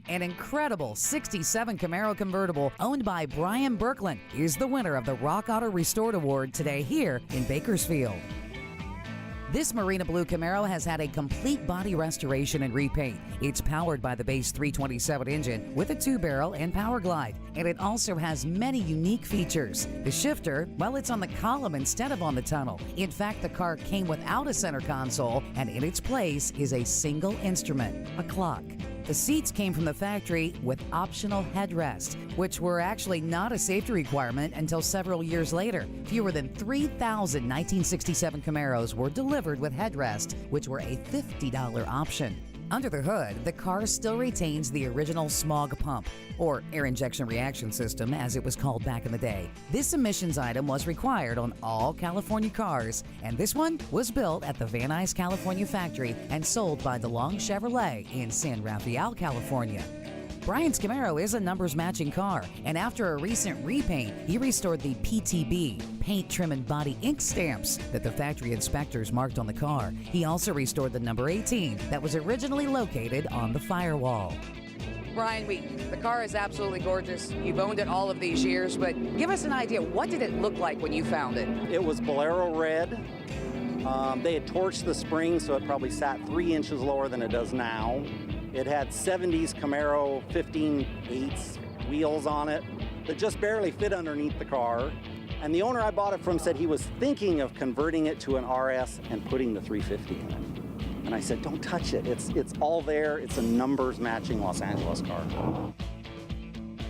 An incredible 67 Camaro convertible owned by Brian Birkland is the winner of the RockAuto Restored Award today here in Bakersfield. This Marina Blue Camaro has had a complete body restoration and repaint. It's powered by the base 327 engine with a 2-barrel and power glide, and it also has many unique features. The shifter, well, it's on the column instead of on the tunnel. In fact, the car came without a center console, and in its place is a single instrument, a clock. The seats came from the factory with optional headrests, which were actually not a safety requirement until several years later. Fewer than 3,000 1967 Camaros were delivered with headrests, which were a $50 option. Under the hood, the car still retains the original smog pump, or air injection reaction system as it was called back in the day. This emissions item was required on all California cars, and this one was built at the Van Nuys, California factory and sold by DeLong Chevrolet in San Rafael, California. Brian's Camaro is a numbers-matching car, and after a recent repaint, he restored the PTB, paint, trim, and body ink stamps that the factory inspectors marked on the car. He also restored the number 18 that was originally located on the firewall. Brian, the car is absolutely gorgeous. You've owned it all of these years, but give us an idea. What did it look like when you found it? It was Bolero red. They had torched the spring, so it probably sat 3 inches lower than it does now. It had 70s Camaro 15/8 wheels on it that just barely fit underneath the car. And the owner I bought it from said he was thinking of converting it to an RS and putting the 350 in it. And I said, don't touch it. It's all there. It's a numbers matching Los Angeles car.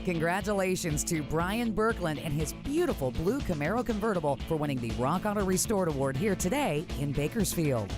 Congratulations to Brian Birkland and his beautiful blue Camaro convertible for winning the RockAuto Restored Award here today in Bakersfield.